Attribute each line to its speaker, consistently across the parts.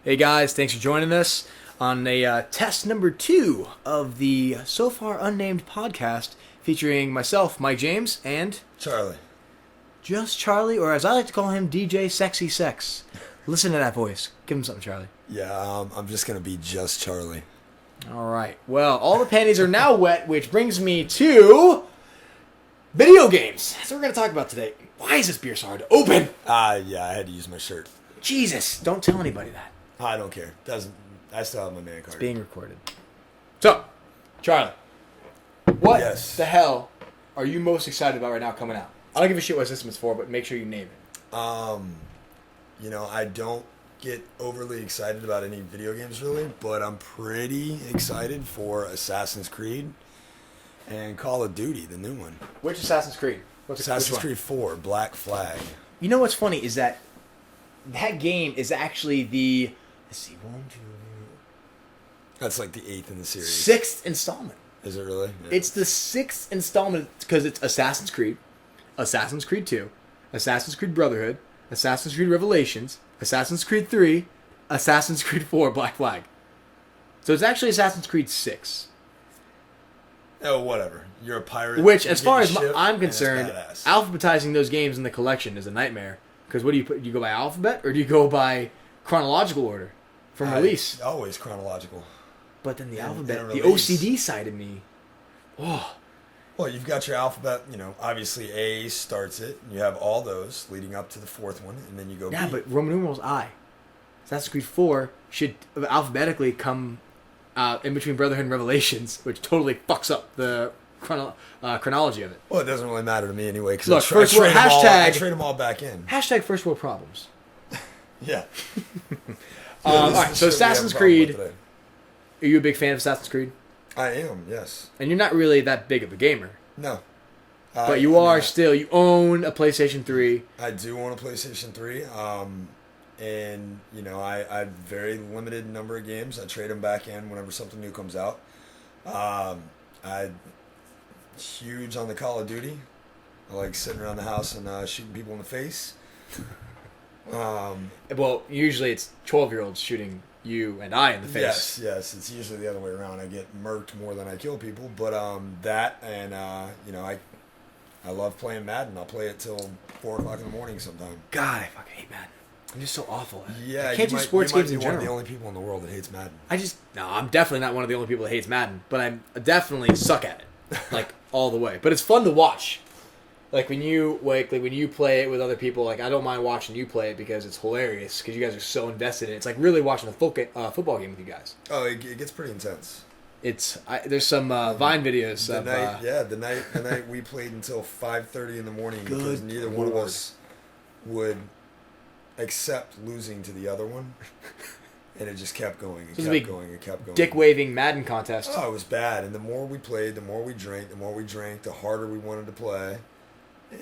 Speaker 1: Hey guys, thanks for joining us on a test number 2 of the so far unnamed podcast featuring myself, Mike James, and
Speaker 2: Charlie.
Speaker 1: just Charlie, or as I like to call him, DJ Sexy Sex. Listen to that voice. Give him something, Charlie.
Speaker 2: Yeah, I'm just going to be just Charlie.
Speaker 1: All right. Well, all the panties are now wet, which brings me to video games. That's what we're going to talk about today. Why is this beer so hard to open?
Speaker 2: Yeah, I had to use my shirt.
Speaker 1: Jesus, don't tell anybody that.
Speaker 2: I don't care. I still have my man card.
Speaker 1: It's being recorded. So, Charlie, what the hell are you most excited about right now coming out? I don't give a shit what system it's for, but make sure you name it.
Speaker 2: I don't get overly excited about any video games really, but I'm pretty excited for Assassin's Creed and Call of Duty, the new one.
Speaker 1: Which Assassin's Creed?
Speaker 2: Assassin's Creed 4, Black Flag.
Speaker 1: You know what's funny is that game is actually the... Let's see,
Speaker 2: That's like the 8th in the series.
Speaker 1: 6th installment.
Speaker 2: Is it really? Yeah.
Speaker 1: It's the 6th installment because it's Assassin's Creed, Assassin's Creed 2, Assassin's Creed Brotherhood, Assassin's Creed Revelations, Assassin's Creed 3, Assassin's Creed 4, Black Flag. So it's actually Assassin's Creed 6.
Speaker 2: Oh, whatever. You're a pirate.
Speaker 1: Which, as far as I'm concerned,
Speaker 2: badass.
Speaker 1: alphabetizing those games in the collection is a nightmare. Because what do you put? Do you go by alphabet or do you go by chronological order from release?
Speaker 2: Always chronological.
Speaker 1: But then the alphabet, the OCD side of me. Oh.
Speaker 2: Well, you've got your alphabet, obviously A starts it. And you have all those leading up to the 4th one, and then you go
Speaker 1: Yeah,
Speaker 2: B.
Speaker 1: but Roman numerals I. Assassin's Creed 4 should alphabetically come in between Brotherhood and Revelations, which totally fucks up the chronology of it.
Speaker 2: Well, it doesn't really matter to me anyway. Cause
Speaker 1: Look, first world,
Speaker 2: I trade them all back in.
Speaker 1: Hashtag first world problems.
Speaker 2: Yeah.
Speaker 1: All right, so Assassin's Creed. Are you a big fan of Assassin's Creed?
Speaker 2: I am, yes.
Speaker 1: And you're not really that big of a gamer.
Speaker 2: No.
Speaker 1: But you own a PlayStation 3.
Speaker 2: I do own a PlayStation 3. And, I have very limited number of games. I trade them back in whenever something new comes out. I'm huge on the Call of Duty. I like sitting around the house and shooting people in the face.
Speaker 1: Well, usually it's 12-year-olds shooting you and I in the face.
Speaker 2: Yes. It's usually the other way around. I get murked more than I kill people. But that and, I love playing Madden. I'll play it till 4 o'clock in the morning sometime.
Speaker 1: God, I fucking hate Madden. I'm just so awful at it.
Speaker 2: Yeah,
Speaker 1: I can't do sports games in general.
Speaker 2: You're one of the only people in the world that hates Madden.
Speaker 1: I'm definitely not one of the only people that hates Madden, but I definitely suck at it, like all the way. But it's fun to watch. Like when you play it with other people, like I don't mind watching you play it because it's hilarious because you guys are so invested in it. It's like really watching a football game with you guys.
Speaker 2: Oh, it gets pretty intense.
Speaker 1: There's some Vine videos.
Speaker 2: The night we played until 5:30 in the morning because neither one of us would accept losing to the other one, and it just kept going and kept going.
Speaker 1: Dick waving Madden contest.
Speaker 2: Oh, it was bad. And the more we played, the more we drank. The harder we wanted to play,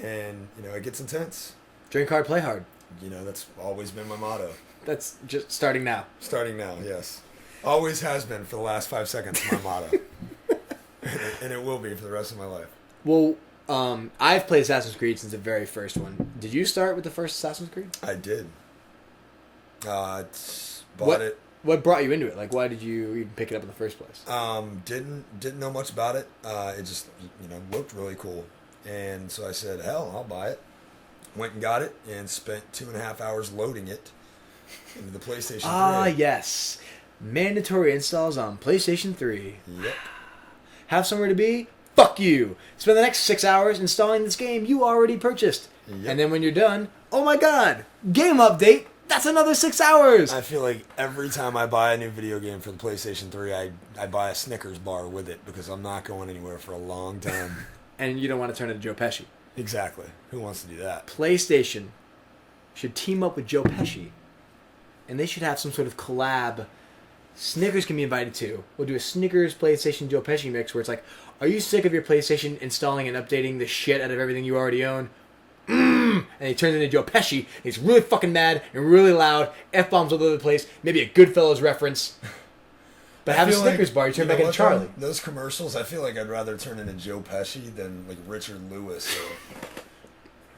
Speaker 2: and it gets intense.
Speaker 1: Drink hard, play hard.
Speaker 2: That's always been my motto.
Speaker 1: That's just starting now.
Speaker 2: Starting now, yes. Always has been for the last 5 seconds. My motto, and it will be for the rest of my life.
Speaker 1: Well. I've played Assassin's Creed since the very first one. Did you start with the first Assassin's Creed?
Speaker 2: I did.
Speaker 1: What brought you into it? Like, why did you even pick it up in the first place?
Speaker 2: Didn't know much about it. It just looked really cool, and so I said, "Hell, I'll buy it." Went and got it, and spent 2.5 hours loading it into the PlayStation 3.
Speaker 1: Ah, yes, mandatory installs on PlayStation 3.
Speaker 2: Yep.
Speaker 1: Have somewhere to be? Fuck you! Spend the next 6 hours installing this game you already purchased. Yep. And then when you're done, oh my god! Game update! That's another 6 hours!
Speaker 2: I feel like every time I buy a new video game for the PlayStation 3, I buy a Snickers bar with it because I'm not going anywhere for a long time.
Speaker 1: And you don't want to turn into Joe Pesci.
Speaker 2: Exactly. Who wants to do that?
Speaker 1: PlayStation should team up with Joe Pesci. And they should have some sort of collab. Snickers can be invited too. We'll do a Snickers PlayStation Joe Pesci mix where it's like, are you sick of your PlayStation installing and updating the shit out of everything you already own? And he turns into Joe Pesci. And he's really fucking mad and really loud. F-bombs all over the place. Maybe a Goodfellas reference. But have a Snickers bar. You turn back into Charlie.
Speaker 2: Those commercials, I feel like I'd rather turn into Joe Pesci than like Richard Lewis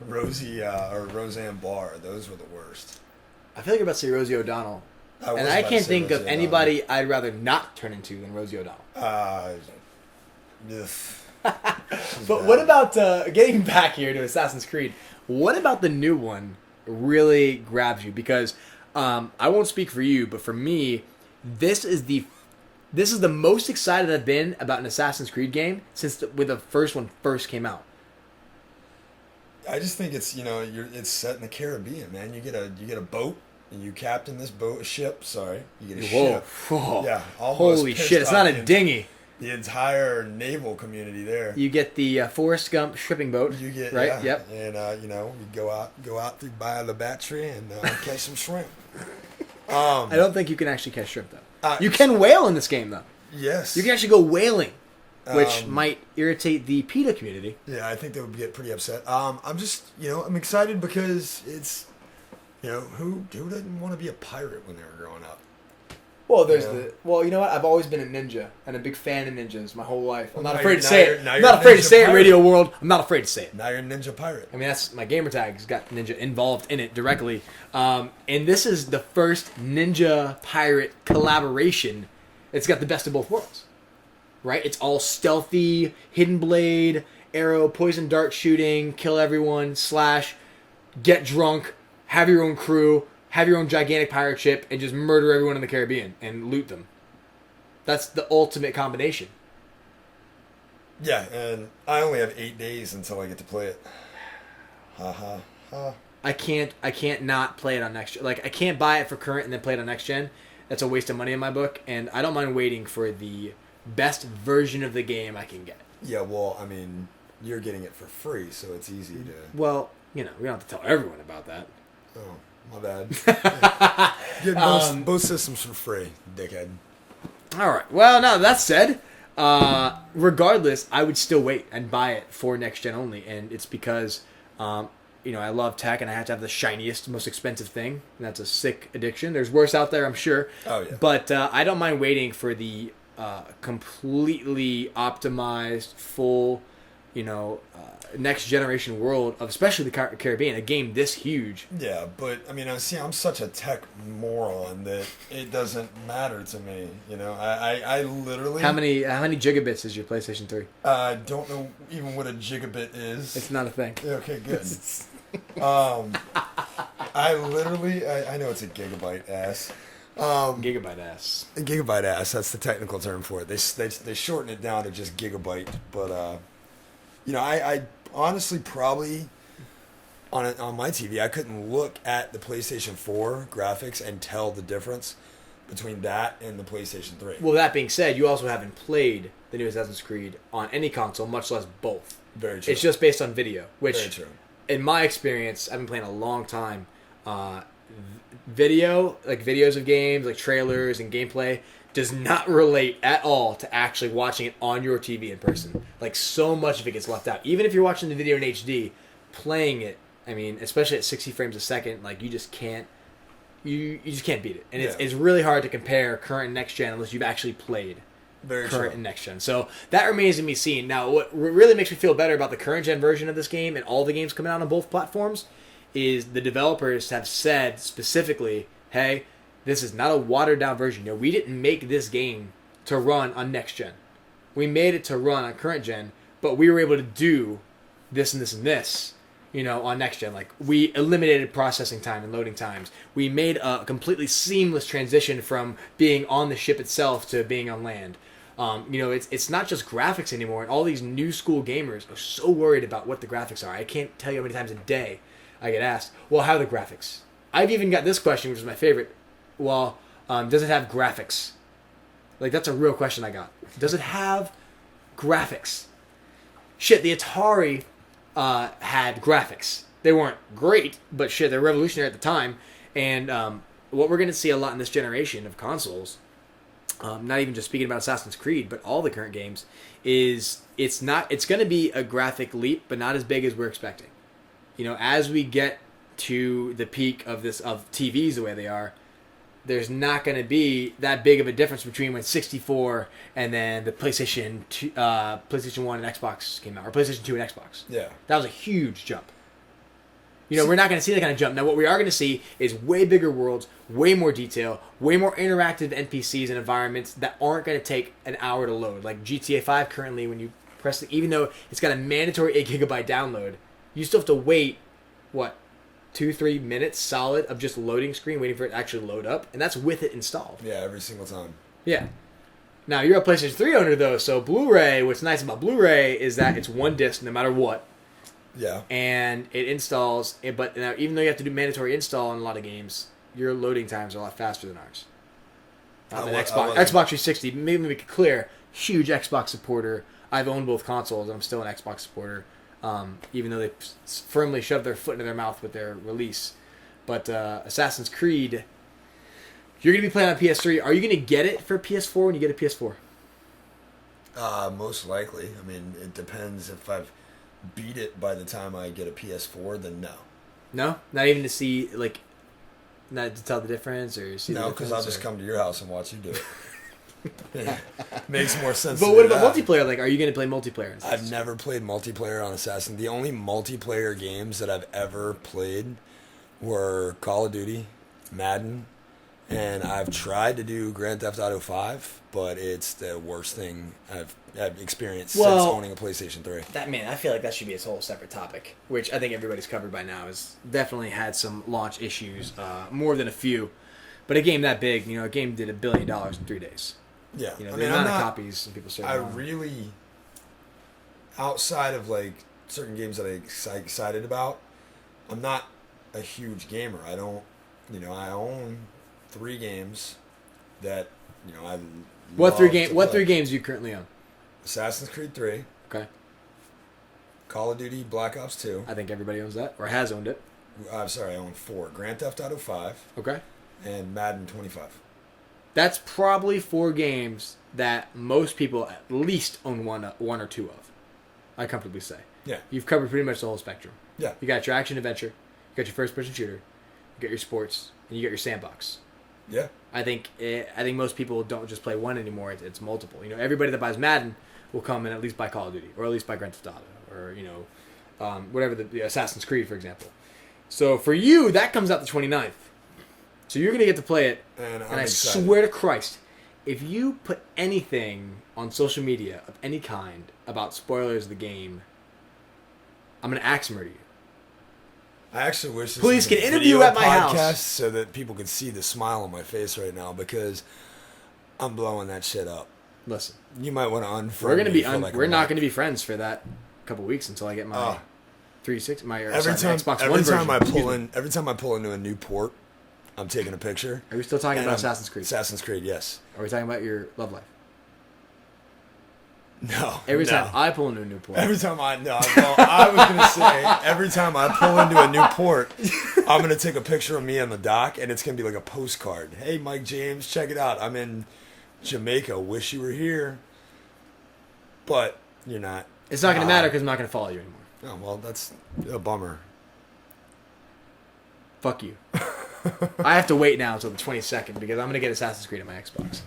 Speaker 2: or Roseanne Barr. Those were the worst.
Speaker 1: I feel like you're about to say Rosie O'Donnell. And I can't think of anybody I'd rather not turn into than Rosie O'Donnell. But what about, getting back here to Assassin's Creed, what about the new one really grabs you? Because I won't speak for you, but for me, this is the most excited I've been about an Assassin's Creed game since when the first one first came out.
Speaker 2: I just think it's it's set in the Caribbean, man. You get a boat and you captain this ship. Sorry, you get a ship.
Speaker 1: Whoa.
Speaker 2: Yeah,
Speaker 1: holy shit! It's not a dinghy.
Speaker 2: The entire naval community there.
Speaker 1: You get the Forrest Gump shipping boat.
Speaker 2: You get
Speaker 1: right.
Speaker 2: Yeah.
Speaker 1: Yep.
Speaker 2: And you go out through by the battery and catch some shrimp.
Speaker 1: I don't think you can actually catch shrimp though. You can whale in this game though.
Speaker 2: Yes.
Speaker 1: You can actually go whaling, which might irritate the PETA community.
Speaker 2: Yeah, I think they would get pretty upset. I'm just I'm excited because it's who didn't want to be a pirate when they were growing up.
Speaker 1: Well, you know what? I've always been a ninja and a big fan of ninjas my whole life. I'm not afraid to say it. I'm not afraid to say it, Radio World. I'm not afraid to say it.
Speaker 2: Now you're a ninja pirate.
Speaker 1: I mean, that's my gamer tag. It's got ninja involved in it directly. And this is the first ninja pirate collaboration. It's got the best of both worlds, right? It's all stealthy, hidden blade, arrow, poison dart shooting, kill everyone, slash, get drunk, have your own crew, have your own gigantic pirate ship, and just murder everyone in the Caribbean and loot them. That's the ultimate combination.
Speaker 2: Yeah, and I only have 8 days until I get to play it. Ha ha ha.
Speaker 1: I can't not play it on next gen. Like, I can't buy it for current and then play it on next gen. That's a waste of money in my book, and I don't mind waiting for the best version of the game I can get.
Speaker 2: Yeah, well, I mean, you're getting it for free, so it's easy to...
Speaker 1: Well, we don't have to tell everyone about that.
Speaker 2: Oh, my bad. Get both systems for free, dickhead.
Speaker 1: All right. Well, now that said, regardless, I would still wait and buy it for next gen only, and it's because I love tech and I have to have the shiniest, most expensive thing, and that's a sick addiction. There's worse out there, I'm sure.
Speaker 2: Oh yeah.
Speaker 1: But I don't mind waiting for the completely optimized, full, next generation world of especially the Caribbean, a game this huge.
Speaker 2: Yeah, but I mean, I'm such a tech moron that it doesn't matter to me. I literally.
Speaker 1: How many gigabits is your PlayStation 3?
Speaker 2: I don't know even what a gigabit is.
Speaker 1: It's not a thing.
Speaker 2: Okay, good. I literally, I know it's a gigabyte ass.
Speaker 1: Gigabyte ass.
Speaker 2: Gigabyte ass. That's the technical term for it. They shorten it down to just gigabyte, but I honestly probably on my TV I couldn't look at the PlayStation 4 graphics and tell the difference between that and the PlayStation 3.
Speaker 1: Well, that being said, you also haven't played the new Assassin's Creed on any console, much less both.
Speaker 2: Very true.
Speaker 1: It's just based on video, which,
Speaker 2: very true.
Speaker 1: In my experience, I've been playing a long time. Videos of games, like trailers and gameplay, does not relate at all to actually watching it on your TV in person. Like, so much of it gets left out. Even if you're watching the video in HD, playing it, I mean, especially at 60 frames a second, like, you just can't beat it. And it's really hard to compare current and next gen unless you've actually played current and next gen. So that remains to be seen. Now, what really makes me feel better about the current gen version of this game and all the games coming out on both platforms is the developers have said specifically, hey, this is not a watered down version. We didn't make this game to run on next gen. We made it to run on current gen, but we were able to do this and this and this, on next gen. Like, we eliminated processing time and loading times. We made a completely seamless transition from being on the ship itself to being on land. It's not just graphics anymore, and all these new school gamers are so worried about what the graphics are. I can't tell you how many times a day I get asked, well, how are the graphics? I've even got this question, which is my favorite. Well, does it have graphics? Like, that's a real question I got. Does it have graphics? Shit, the Atari had graphics. They weren't great, but shit, they're revolutionary at the time. And what we're going to see a lot in this generation of consoles, not even just speaking about Assassin's Creed, but all the current games, is it's going to be a graphic leap, but not as big as we're expecting. As we get to the peak of TVs the way they are, there's not going to be that big of a difference between when 64 and then the PlayStation 1 and Xbox came out, or PlayStation 2 and Xbox.
Speaker 2: Yeah.
Speaker 1: That was a huge jump. We're not going to see that kind of jump. Now, what we are going to see is way bigger worlds, way more detail, way more interactive NPCs and environments that aren't going to take an hour to load. Like GTA 5 currently, when you press even though it's got a mandatory 8 gigabyte download, you still have to wait, 2-3 minutes solid of just loading screen, waiting for it to actually load up, and that's with it installed.
Speaker 2: Yeah, every single time.
Speaker 1: Yeah. Now, you're a PlayStation 3 owner, though, so Blu-ray, what's nice about Blu-ray is that it's one disc no matter what.
Speaker 2: Yeah.
Speaker 1: And it installs, but now even though you have to do mandatory install in a lot of games, your loading times are a lot faster than ours. Xbox 360, maybe make it clear, huge Xbox supporter. I've owned both consoles, and I'm still an Xbox supporter, even though they firmly shoved their foot into their mouth with their release. But Assassin's Creed, you're going to be playing on PS3. Are you going to get it for PS4 when you get a PS4?
Speaker 2: Most likely. I mean, it depends. If I've beat it by the time I get a PS4, then no.
Speaker 1: No? Not even to see, not to tell the difference or see
Speaker 2: no, because I'll just come to your house and watch you do it. Yeah. Makes more sense.
Speaker 1: But what about multiplayer? Are you going to play multiplayer?
Speaker 2: I've never played multiplayer on Assassin. The only multiplayer games that I've ever played were Call of Duty, Madden, and I've tried to do Grand Theft Auto 5, but it's the worst thing I've experienced since owning a PlayStation 3.
Speaker 1: I feel like that should be its whole separate topic, which I think everybody's covered by now. Has definitely had some launch issues, more than a few. But a game that big, a game did $1 billion in 3 days.
Speaker 2: Yeah,
Speaker 1: the amount of copies and people
Speaker 2: sold. Outside of certain games that I'm excited about, I'm not a huge gamer. I don't, I own 3 games that I.
Speaker 1: What three games do you currently own?
Speaker 2: Assassin's Creed 3.
Speaker 1: Okay.
Speaker 2: Call of Duty Black Ops 2.
Speaker 1: I think everybody owns that or has owned it.
Speaker 2: I'm sorry, I own 4. Grand Theft Auto 5.
Speaker 1: Okay.
Speaker 2: And Madden 25.
Speaker 1: That's probably 4 games that most people at least own one or two of. I comfortably say.
Speaker 2: Yeah.
Speaker 1: You've covered pretty much the whole spectrum.
Speaker 2: Yeah.
Speaker 1: You got your action adventure, you got your first person shooter, you got your sports, and you got your sandbox.
Speaker 2: Yeah.
Speaker 1: I think most people don't just play one anymore. It's multiple. Everybody that buys Madden will come and at least buy Call of Duty or at least buy Grand Theft Auto or whatever the Assassin's Creed, for example. So for you, that comes out the 29th. So you're going to get to play it, and I swear to Christ, if you put anything on social media of any kind about spoilers of the game, I'm going to axe murder you.
Speaker 2: I actually wish this
Speaker 1: Please
Speaker 2: was
Speaker 1: can interview at my house
Speaker 2: so that people could see the smile on my face right now because I'm blowing that shit up.
Speaker 1: Listen,
Speaker 2: you might want to unfriend me.
Speaker 1: We're not going to be friends for that couple weeks until I get my 360, Xbox One version.
Speaker 2: Every time I pull into a new port, I'm taking a picture.
Speaker 1: Are we still talking about Assassin's Creed?
Speaker 2: Assassin's Creed, yes.
Speaker 1: Are we talking about your love life?
Speaker 2: No.
Speaker 1: Every time I pull into a new port.
Speaker 2: I was going to say, every time I pull into a new port, I'm going to take a picture of me on the dock, and it's going to be like a postcard. Hey, Mike James, check it out. I'm in Jamaica. Wish you were here. But you're not.
Speaker 1: It's not going to matter because I'm not going to follow you anymore.
Speaker 2: Oh, well, that's a bummer.
Speaker 1: Fuck you. I have to wait now until the 22nd because I'm going to get Assassin's Creed on my Xbox.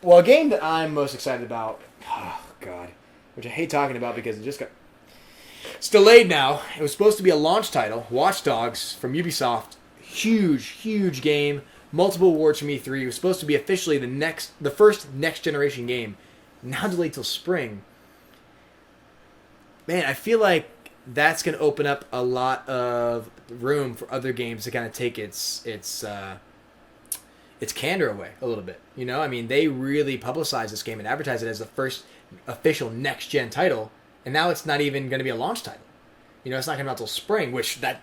Speaker 1: Well, a game that I'm most excited about, which I hate talking about because it's delayed now. It was supposed to be a launch title, Watch Dogs from Ubisoft. Huge game. Multiple awards from E3. It was supposed to be officially the first next generation game. Now delayed till spring. Man, I feel like that's going to open up a lot of room for other games to kind of take its candor away a little bit. They really publicized this game and advertised it as the first official next-gen title, and now it's not even going to be a launch title. It's not going to be out until spring, which that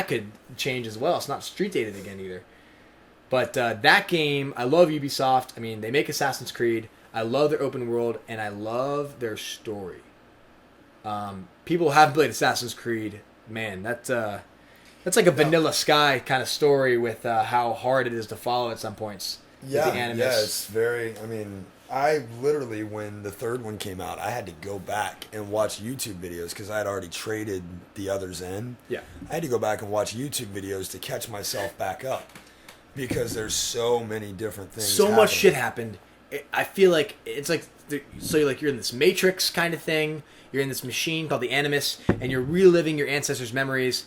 Speaker 1: could change as well. It's not street dated again either. But that game, I love Ubisoft. They make Assassin's Creed. I love their open world, and I love their story. People who haven't played Assassin's Creed, man, that's like a Vanilla Sky kind of story with how hard it is to follow at some points.
Speaker 2: Yeah, it's very. I literally, when the third one came out, I had to go back and watch YouTube videos because I had already traded the others in.
Speaker 1: Yeah,
Speaker 2: I had to go back and watch YouTube videos to catch myself back up because there's so many different things.
Speaker 1: So much shit happened. I feel like it's like you're in this Matrix kind of thing. You're in this machine called the Animus, and you're reliving your ancestors' memories.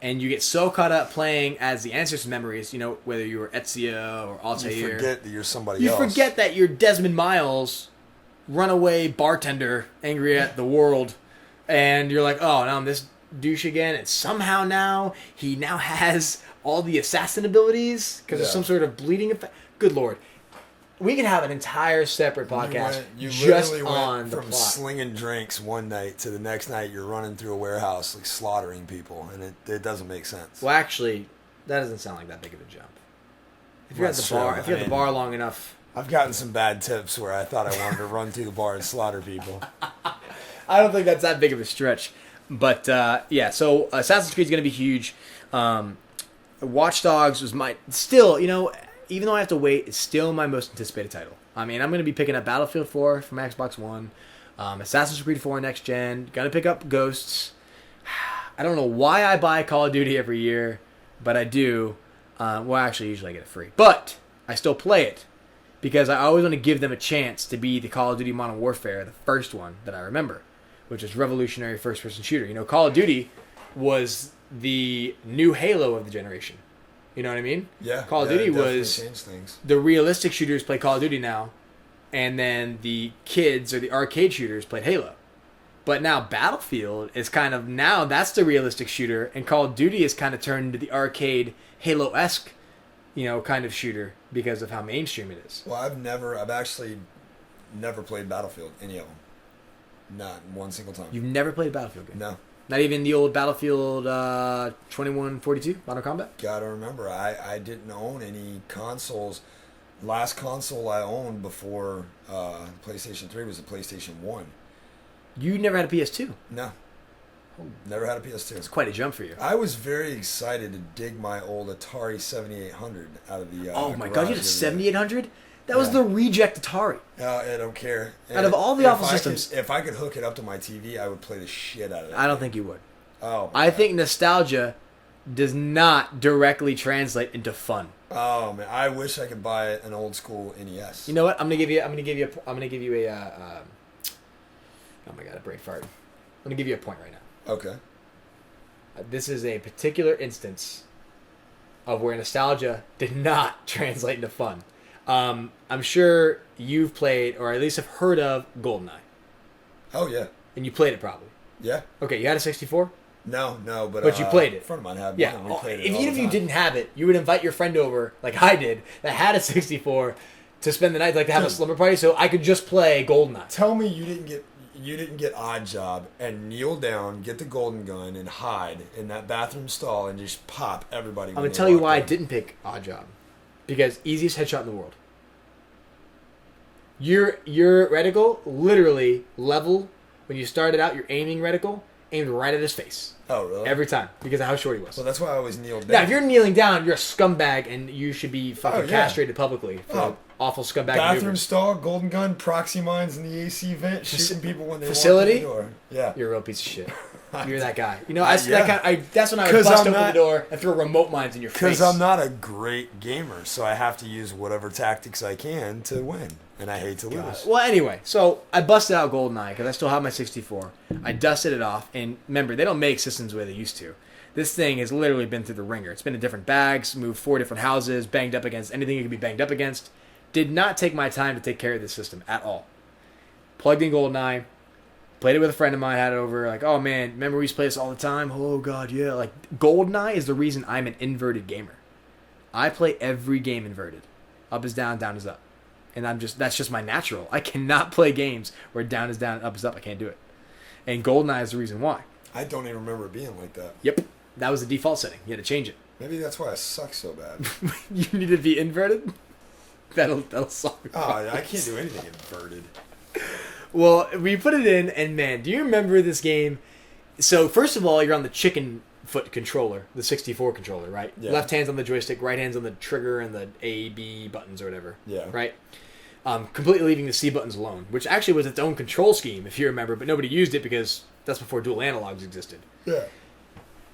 Speaker 1: And you get so caught up playing as the ancestors' memories, you know, whether you were Ezio or Altair.
Speaker 2: You forget that you're somebody else.
Speaker 1: You forget that you're Desmond Miles, runaway bartender, angry at the world. And you're like, oh, now I'm this douche again. And somehow now, he now has all the assassin abilities because of some sort of bleeding effect. Good Lord. We could have an entire separate podcast
Speaker 2: you
Speaker 1: just
Speaker 2: literally
Speaker 1: on
Speaker 2: went
Speaker 1: the
Speaker 2: from
Speaker 1: plot.
Speaker 2: slinging drinks one night to the next night you're running through a warehouse like slaughtering people, and it doesn't make sense.
Speaker 1: Well, actually, that doesn't sound like that big of a jump. If you're at the bar long enough,
Speaker 2: I've gotten some bad tips where I thought I wanted to run through the bar and slaughter people.
Speaker 1: I don't think that's that big of a stretch. But yeah, so Assassin's Creed is going to be huge. Watch Dogs was still, you know, even though I have to wait, it's still my most anticipated title. I mean, I'm going to be picking up Battlefield 4 from Xbox One, Assassin's Creed 4 next gen, going to pick up Ghosts. I don't know why I buy Call of Duty every year, but I do. Well, actually, usually I get it free. But I still play it because I always want to give them a chance to be the Call of Duty Modern Warfare, the first one that I remember, which is revolutionary first-person shooter. You know, Call of Duty was the new Halo of the generation. You know what I mean?
Speaker 2: Yeah.
Speaker 1: Call of Duty was
Speaker 2: changed things.
Speaker 1: The realistic shooters play Call of Duty now, and then the kids or the arcade shooters played Halo. But now Battlefield is kind of that's the realistic shooter, and Call of Duty is kind of turned into the arcade Halo-esque, you know, kind of shooter because of how mainstream it is.
Speaker 2: Well, I've actually never played Battlefield, any of them. Not one single time.
Speaker 1: You've never played a Battlefield game?
Speaker 2: No.
Speaker 1: Not even the old Battlefield 2142, Modern Combat?
Speaker 2: Gotta remember, I didn't own any consoles. Last console I owned before PlayStation 3 was the PlayStation 1.
Speaker 1: You never had a PS2?
Speaker 2: No. Never had a PS2.
Speaker 1: It's quite a jump for you.
Speaker 2: I was very excited to dig my old Atari 7800 out of the
Speaker 1: oh my god, you had a 7800? That was the reject Atari.
Speaker 2: I don't care.
Speaker 1: Out of all the awful systems.
Speaker 2: If I could hook it up to my TV, I would play the shit out of it.
Speaker 1: I don't think you would.
Speaker 2: Oh,
Speaker 1: I think nostalgia does not directly translate into fun.
Speaker 2: Oh man, I wish I could buy an old school NES.
Speaker 1: You know what? I'm gonna give you a. Oh my god, a brain fart. I'm gonna give you a point right now.
Speaker 2: Okay.
Speaker 1: This is a particular instance of where nostalgia did not translate into fun. I'm sure you've played, or at least have heard of, GoldenEye.
Speaker 2: Oh, yeah.
Speaker 1: And you played it probably.
Speaker 2: Yeah.
Speaker 1: Okay, you had a 64?
Speaker 2: No, but
Speaker 1: you played it.
Speaker 2: A friend of mine had
Speaker 1: one,
Speaker 2: and we played it
Speaker 1: even if you didn't have it, you would invite your friend over, like I did, that had a 64, to spend the night, like to have a slumber party, so I could just play GoldenEye.
Speaker 2: Tell me you didn't get Odd Job and kneel down, get the golden gun, and hide in that bathroom stall and just pop everybody.
Speaker 1: I'm going to tell you why I didn't pick Odd Job. Because easiest headshot in the world. Your reticle, literally level, when you started out, your aiming reticle, aimed right at his face.
Speaker 2: Oh, really?
Speaker 1: Every time, because of how short he was.
Speaker 2: Well, that's why I always kneeled down.
Speaker 1: Now, if you're kneeling down, you're a scumbag, and you should be fucking castrated publicly for awful scumbag
Speaker 2: bathroom
Speaker 1: maneuvers.
Speaker 2: stall, golden gun, proxy mines in the AC vent, shooting people when they
Speaker 1: facility?
Speaker 2: walk in the door. Yeah.
Speaker 1: You're a real piece of shit. You're that guy. You know, that's when I would bust open the door and throw remote mines in your face.
Speaker 2: Because I'm not a great gamer, so I have to use whatever tactics I can to win. And I hate to lose.
Speaker 1: Well, anyway, so I busted out GoldenEye because I still have my 64. I dusted it off, and remember, they don't make systems the way they used to. This thing has literally been through the ringer. It's been in different bags, moved 4 different houses, banged up against anything it could be banged up against. Did not take my time to take care of this system at all. Plugged in GoldenEye, played it with a friend of mine, had it over, like, oh man, remember we used to play this all the time? Oh god, yeah. Like, GoldenEye is the reason I'm an inverted gamer. I play every game inverted. Up is down, down is up. And that's just my natural. I cannot play games where down is down and up is up. I can't do it. And GoldenEye is the reason why.
Speaker 2: I don't even remember it being like that.
Speaker 1: Yep. That was the default setting. You had to change it.
Speaker 2: Maybe that's why I suck so bad.
Speaker 1: You need to be inverted? That'll solve it.
Speaker 2: Oh, I can't do anything inverted.
Speaker 1: Well, we put it in, and man, do you remember this game? So, first of all, you're on the chicken foot controller, the 64 controller, right? Yeah. Left hand's on the joystick, right hand's on the trigger and the A, B buttons or whatever.
Speaker 2: Yeah.
Speaker 1: Right? Completely leaving the C buttons alone, which actually was its own control scheme, if you remember, but nobody used it because that's before dual analogs existed.
Speaker 2: Yeah.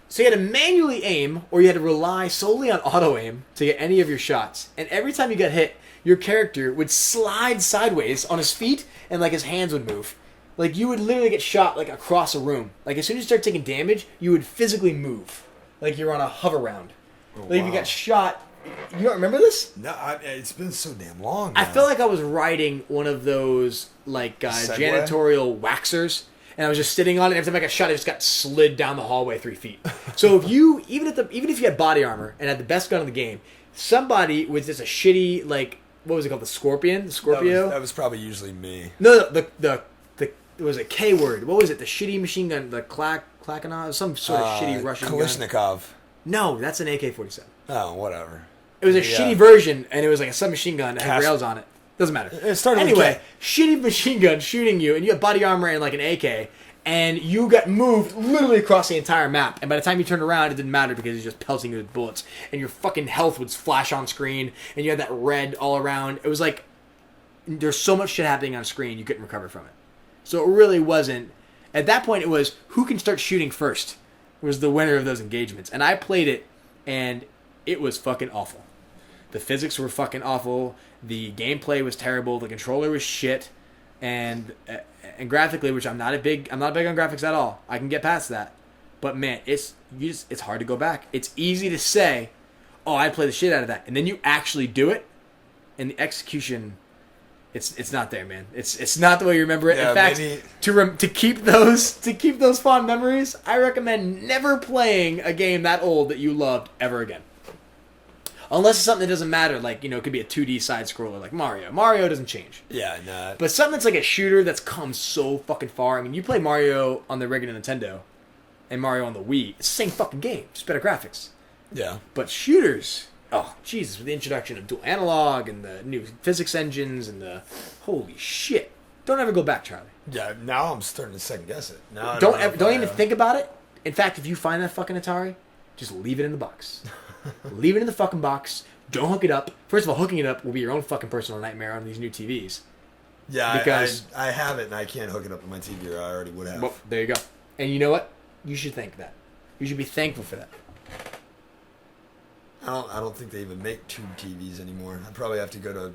Speaker 1: So you had to manually aim, or you had to rely solely on auto aim to get any of your shots. And every time you got hit, your character would slide sideways on his feet, and like his hands would move. Like you would literally get shot like across a room. Like as soon as you start taking damage, you would physically move. like you're on a hover round.
Speaker 2: Oh,
Speaker 1: Like if you got shot. You don't remember this?
Speaker 2: No, it's been so damn long now.
Speaker 1: I felt like I was riding one of those like janitorial waxers, and I was just sitting on it. Every time I got shot, I just got slid down the hallway 3 feet. So if you even if you had body armor and had the best gun in the game, somebody with just a shitty like what was it called, the Scorpion, the Scorpio?
Speaker 2: That was probably usually me.
Speaker 1: No, the it was a K word. What was it? The shitty machine gun, the Klakanov, some sort of shitty Russian
Speaker 2: Kalashnikov.
Speaker 1: gun. No, that's an AK-47.
Speaker 2: Oh, whatever.
Speaker 1: It was a shitty version, and it was like a submachine gun that had rails on it. Doesn't matter.
Speaker 2: It started
Speaker 1: anyway, shitty machine gun shooting you, and you have body armor and like an AK, and you got moved literally across the entire map. And by the time you turned around, it didn't matter because it was just pelting you with bullets, and your fucking health would flash on screen, and you had that red all around. It was like there's so much shit happening on screen, you couldn't recover from it. So it really wasn't. At that point, it was who can start shooting first was the winner of those engagements, and I played it, and it was fucking awful. The physics were fucking awful. The gameplay was terrible. The controller was shit, and graphically, which I'm not big on graphics at all. I can get past that, but man, it's hard to go back. It's easy to say, "Oh, I play the shit out of that," and then you actually do it, and the execution, it's not there, man. It's not the way you remember it.
Speaker 2: Yeah,
Speaker 1: in fact, to keep those fond memories, I recommend never playing a game that old that you loved ever again. Unless it's something that doesn't matter, like, it could be a 2D side-scroller like Mario. Mario doesn't change.
Speaker 2: Yeah, no.
Speaker 1: But something that's like a shooter that's come so fucking far. I mean, you play Mario on the regular Nintendo and Mario on the Wii. It's the same fucking game. Just better graphics.
Speaker 2: Yeah.
Speaker 1: But shooters, oh, Jesus, with the introduction of dual analog and the new physics engines and the... Holy shit. Don't ever go back, Charlie.
Speaker 2: Yeah, now I'm starting to second-guess it. Now
Speaker 1: Don't even think about it. In fact, if you find that fucking Atari, just leave it in the box. Leave it in the fucking box. Don't hook it up. First of all, hooking it up will be your own fucking personal nightmare on these new TVs.
Speaker 2: Yeah,
Speaker 1: because
Speaker 2: I have it and I can't hook it up to my TV, or I already would have.
Speaker 1: Well, there you go. And you know what? You should thank that. You should be thankful for that.
Speaker 2: I don't think they even make tube TVs anymore. I'd probably have to go to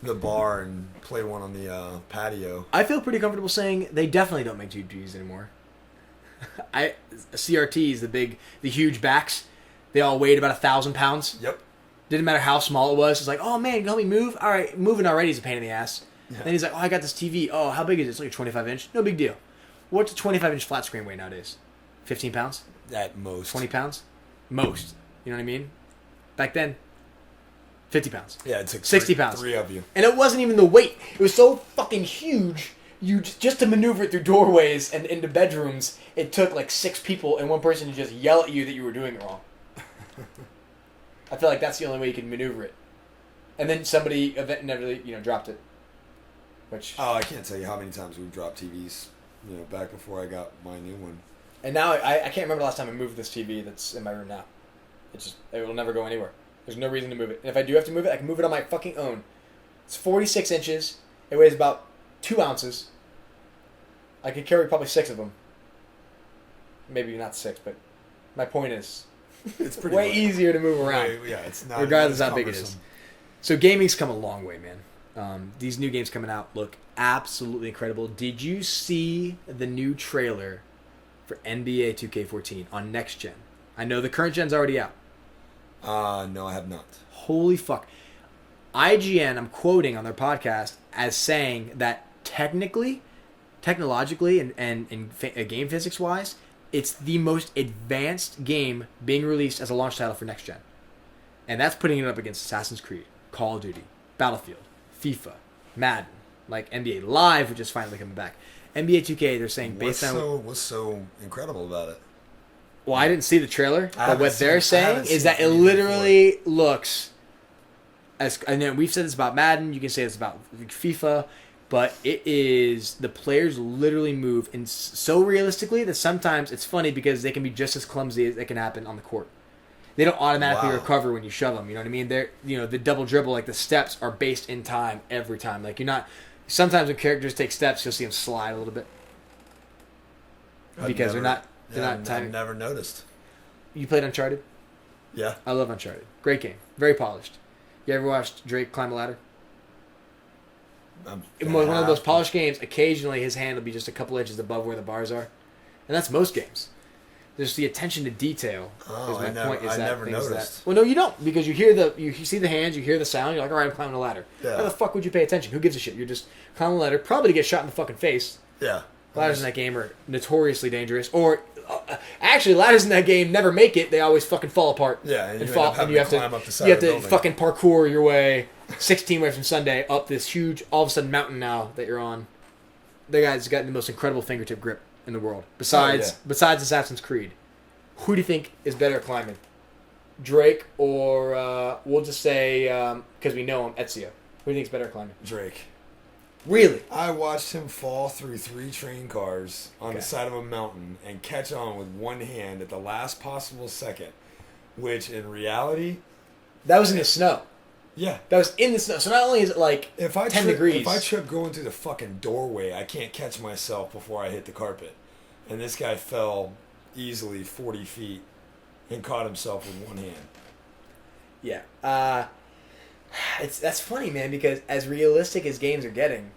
Speaker 2: the bar and play one on the patio.
Speaker 1: I feel pretty comfortable saying they definitely don't make tube TVs anymore. CRTs, the huge backs. They all weighed about 1,000 pounds.
Speaker 2: Yep.
Speaker 1: Didn't matter how small it was. It's like, oh man, you can help me move? All right, moving already is a pain in the ass. Yeah. Then he's like, oh, I got this TV. Oh, how big is it? It's like a 25 inch. No big deal. What's a 25 inch flat screen weigh nowadays? 15 pounds?
Speaker 2: At most.
Speaker 1: 20 pounds? Most. You know what I mean? Back then, 50 pounds.
Speaker 2: Yeah, it took
Speaker 1: 60 pounds.
Speaker 2: 3 of you.
Speaker 1: And it wasn't even the weight. It was so fucking huge. You just to maneuver it through doorways and into bedrooms, it took like 6 people and one person to just yell at you that you were doing it wrong. I feel like that's the only way you can maneuver it. And then somebody inevitably, dropped it. Which
Speaker 2: I can't tell you how many times we've dropped TVs, back before I got my new one.
Speaker 1: And now I can't remember the last time I moved this TV that's in my room now. It will never go anywhere. There's no reason to move it. And if I do have to move it, I can move it on my fucking own. It's 46 inches. It weighs about 2 ounces. I could carry probably 6 of them. Maybe not 6, but my point is,
Speaker 2: it's pretty
Speaker 1: way easier to move around.
Speaker 2: Yeah, it's not.
Speaker 1: Regardless of how big it is. So gaming's come a long way, man. These new games coming out look absolutely incredible. Did you see the new trailer for NBA 2K14 on next gen? I know the current gen's already out.
Speaker 2: No, I have not.
Speaker 1: Holy fuck. IGN, I'm quoting on their podcast as saying that technologically, and game physics wise, it's the most advanced game being released as a launch title for next gen. And that's putting it up against Assassin's Creed, Call of Duty, Battlefield, FIFA, Madden, like NBA Live, which is finally coming back. NBA 2K, they're saying based on...
Speaker 2: What's so incredible about it?
Speaker 1: Well, I didn't see the trailer, but what they're saying is that it literally looks... And then we've said this about Madden, you can say this about FIFA, but it is... The players literally move in so realistically that sometimes it's funny because they can be just as clumsy as it can happen on the court. They don't automatically recover when you shove them, you know what I mean? They're, the double dribble, like the steps are based in time every time. Like you're not... Sometimes when characters take steps, you'll see them slide a little bit. Because they're not
Speaker 2: I've never noticed.
Speaker 1: You played Uncharted?
Speaker 2: Yeah.
Speaker 1: I love Uncharted. Great game. Very polished. You ever watched Drake climb a ladder? One of those polished games, occasionally his hand will be just a couple inches above where the bars are. And that's most games. There's the attention to detail.
Speaker 2: Oh, I never noticed.
Speaker 1: Well, no, you don't, because you see the hands, you hear the sound, you're like, all right, I'm climbing a ladder.
Speaker 2: Yeah.
Speaker 1: How the fuck would you pay attention? Who gives a shit? You're just climbing a ladder, probably to get shot in the fucking face.
Speaker 2: Yeah.
Speaker 1: Ladders in that game are notoriously dangerous. Or, actually, ladders in that game never make it. They always fucking fall apart.
Speaker 2: Yeah, and
Speaker 1: fall, and you have to climb up the side of the building. Fucking parkour your way 16 ways from Sunday up this huge, all of a sudden, mountain now that you're on. The guy's got the most incredible fingertip grip in the world. Besides Assassin's Creed. Who do you think is better at climbing? Drake or, we'll just say, because we know him, Ezio. Who do you think is better at climbing?
Speaker 2: Drake.
Speaker 1: Really?
Speaker 2: I watched him fall through 3 train cars on the side of a mountain and catch on with one hand at the last possible second, which in reality...
Speaker 1: That was in the snow.
Speaker 2: Yeah.
Speaker 1: That was in the snow. So not only is it like 10 degrees...
Speaker 2: If I trip going through the fucking doorway, I can't catch myself before I hit the carpet. And this guy fell easily 40 feet and caught himself with one hand.
Speaker 1: Yeah. That's funny, man, because as realistic as games are getting,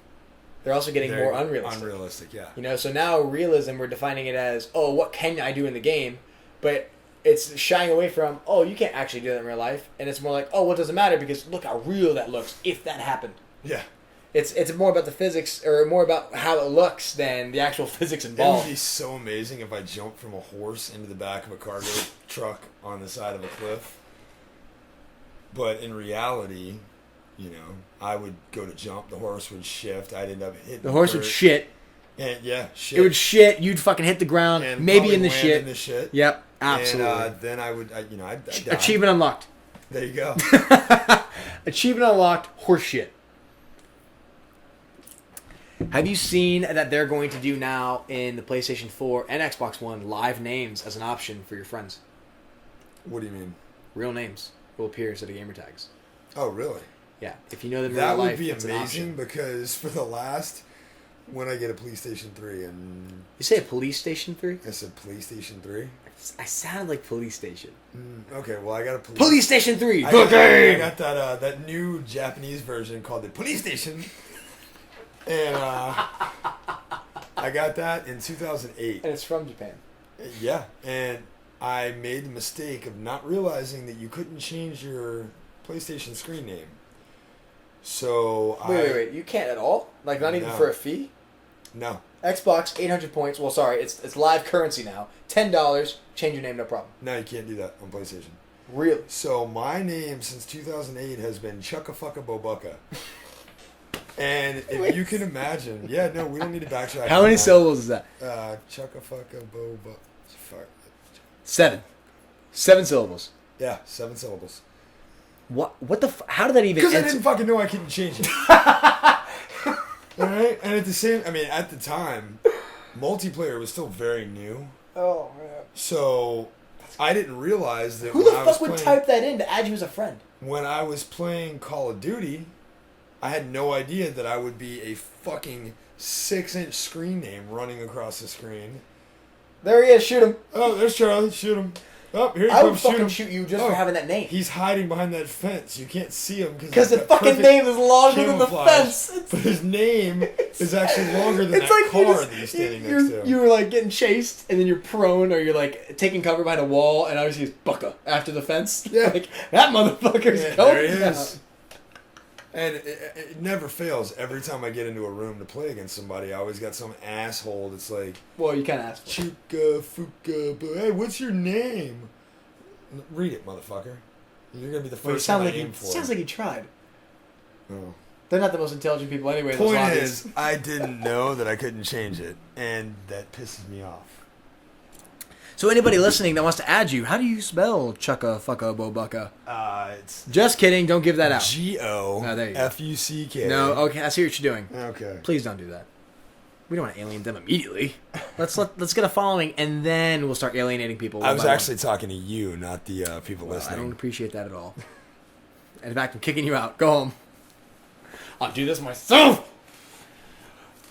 Speaker 1: they're also getting more unrealistic.
Speaker 2: Unrealistic, yeah.
Speaker 1: You know, so now realism, we're defining it as, oh, what can I do in the game? But it's shying away from, oh, you can't actually do that in real life. And it's more like, oh, well, it doesn't matter because look how real that looks if that happened.
Speaker 2: Yeah.
Speaker 1: It's more about the physics, or more about how it looks than the actual physics involved.
Speaker 2: It would be so amazing if I jumped from a horse into the back of a cargo truck on the side of a cliff. But in reality, you know, I would go to jump, the horse would shift, I'd end up hitting
Speaker 1: the horse
Speaker 2: dirt.
Speaker 1: Would shit.
Speaker 2: And shit.
Speaker 1: It would shit, you'd fucking hit the ground,
Speaker 2: and
Speaker 1: maybe in the
Speaker 2: shit.
Speaker 1: Yep, absolutely.
Speaker 2: And then I'd die.
Speaker 1: Achievement unlocked.
Speaker 2: There you go.
Speaker 1: Achievement unlocked, horse shit. Have you seen that they're going to do now in the PlayStation 4 and Xbox One live names as an option for your friends?
Speaker 2: What do you mean?
Speaker 1: Real names will appear instead of gamer tags.
Speaker 2: Oh, really?
Speaker 1: Yeah. If you know them in
Speaker 2: that
Speaker 1: real life,
Speaker 2: would be
Speaker 1: it's
Speaker 2: amazing because for the last... When I get a PlayStation 3 and...
Speaker 1: You say a police station 3?
Speaker 2: I said PlayStation 3?
Speaker 1: I sounded like police station.
Speaker 2: Okay, well I got a
Speaker 1: police station 3!
Speaker 2: I got that new Japanese version called the Police Station. And I got that in 2008.
Speaker 1: And it's from Japan.
Speaker 2: Yeah, and I made the mistake of not realizing that you couldn't change your PlayStation screen name. So
Speaker 1: Wait. You can't at all? Like, not even for a fee?
Speaker 2: No.
Speaker 1: Xbox, 800 points. Well, sorry, it's live currency now. $10, change your name, no problem.
Speaker 2: No, you can't do that on PlayStation.
Speaker 1: Really?
Speaker 2: So my name since 2008 has been Chucka-Fucka-Bobucka. And if you can imagine... Yeah, no, we don't need to backtrack.
Speaker 1: How many syllables is that?
Speaker 2: Chucka-Fucka-Bobucka...
Speaker 1: 7. 7 syllables.
Speaker 2: Yeah, 7 syllables.
Speaker 1: What the... How did that even...
Speaker 2: Because I didn't fucking know I couldn't change it. Alright? And at the time, multiplayer was still very new.
Speaker 1: Oh, man.
Speaker 2: So, I didn't realize that
Speaker 1: Who the fuck would type that in to add you as a friend?
Speaker 2: When I was playing Call of Duty, I had no idea that I would be a fucking 6-inch screen name running across the screen.
Speaker 1: There he is, shoot him.
Speaker 2: Oh, there's Charlie, shoot him. Oh, here he
Speaker 1: comes. I would
Speaker 2: fucking
Speaker 1: shoot you just for having that name.
Speaker 2: He's hiding behind that fence. You can't see him
Speaker 1: because the fucking name is longer than the fence.
Speaker 2: But his name is actually longer than that car that he's standing next to.
Speaker 1: You were like getting chased, and then you're prone, or you're like taking cover behind a wall, and obviously it's Bucka after the fence.
Speaker 2: Yeah,
Speaker 1: like that motherfucker's going.
Speaker 2: There he is. And it never fails. Every time I get into a room to play against somebody, I always got some asshole that's like...
Speaker 1: Well, you kind of asked for it.
Speaker 2: Chuka, Fuka, hey, what's your name? Read it, motherfucker. You're going to be the first one I aim for.
Speaker 1: Sounds like you tried.
Speaker 2: Oh.
Speaker 1: They're not the most intelligent people anyway.
Speaker 2: Point is, I didn't know that I couldn't change it, and that pisses me off.
Speaker 1: So anybody listening that wants to add you, how do you spell Chucka-Fucka-Bobucka?
Speaker 2: It's
Speaker 1: just kidding. Don't give that out.
Speaker 2: G-O-F-U-C-K.
Speaker 1: No, okay. I see what you're doing.
Speaker 2: Okay.
Speaker 1: Please don't do that. We don't want to alienate them immediately. Let's get a following, and then we'll start alienating people.
Speaker 2: I was actually talking to you, not the people listening.
Speaker 1: I don't appreciate that at all. And in fact, I'm kicking you out. Go home. I'll do this myself.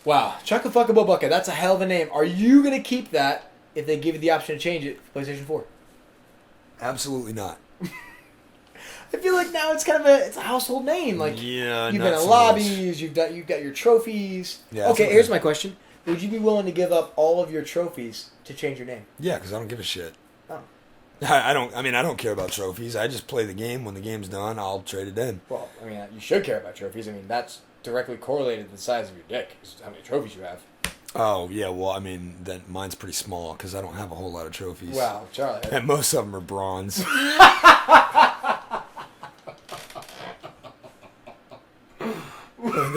Speaker 1: Wow, Chucka-Fucka-Bobucka. That's a hell of a name. Are you gonna keep that? If they give you the option to change it for PlayStation 4.
Speaker 2: Absolutely not.
Speaker 1: I feel like now it's kind of a household name. Like
Speaker 2: yeah,
Speaker 1: you've been in lobbies, you've got your trophies.
Speaker 2: Yeah,
Speaker 1: okay, here's my question. would you be willing to give up all of your trophies to change your name?
Speaker 2: Yeah, because I don't give a shit.
Speaker 1: Oh.
Speaker 2: I don't care about trophies. I just play the game. When the game's done, I'll trade it in.
Speaker 1: Well, I mean, you should care about trophies. I mean, that's directly correlated to the size of your dick, is how many trophies you have.
Speaker 2: Oh, yeah, well, I mean, then mine's pretty small because I don't have a whole lot of trophies.
Speaker 1: Wow, Charlie.
Speaker 2: And most of them are bronze.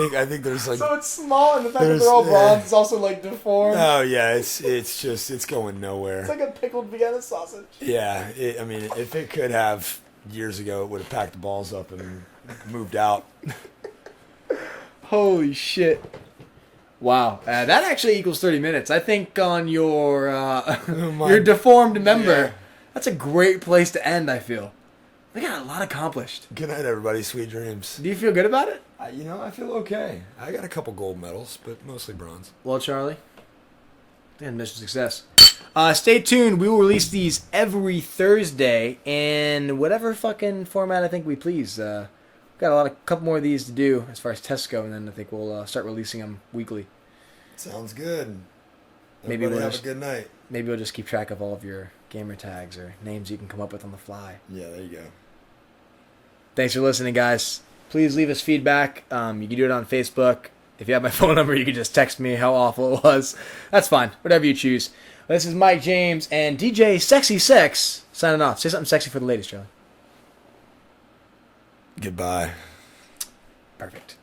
Speaker 2: I think there's like...
Speaker 1: So it's small, and the fact that they're all bronze is also, like, deformed.
Speaker 2: Oh, yeah, it's going nowhere.
Speaker 1: It's like a pickled Vienna sausage.
Speaker 2: Yeah, I mean, if it could have years ago, it would have packed the balls up and moved out.
Speaker 1: Holy shit. Wow. That actually equals 30 minutes. I think on your your deformed member, that's a great place to end, I feel. We got a lot accomplished.
Speaker 2: Good night, everybody. Sweet dreams.
Speaker 1: Do you feel good about it?
Speaker 2: I feel okay. I got a couple gold medals, but mostly bronze.
Speaker 1: Well, Charlie, and mission success. Stay tuned. We will release these every Thursday in whatever fucking format I think we please. Got a couple more of these to do as far as tests go, and then I think we'll start releasing them weekly.
Speaker 2: Sounds good.
Speaker 1: Maybe we'll
Speaker 2: have a good night.
Speaker 1: Maybe we'll just keep track of all of your gamer tags or names you can come up with on the fly.
Speaker 2: Yeah, there you go.
Speaker 1: Thanks for listening, guys. Please leave us feedback. You can do it on Facebook. If you have my phone number, you can just text me how awful it was. That's fine. Whatever you choose. This is Mike James and DJ Sexy Sex signing off. Say something sexy for the ladies, Charlie.
Speaker 2: Goodbye.
Speaker 1: Perfect.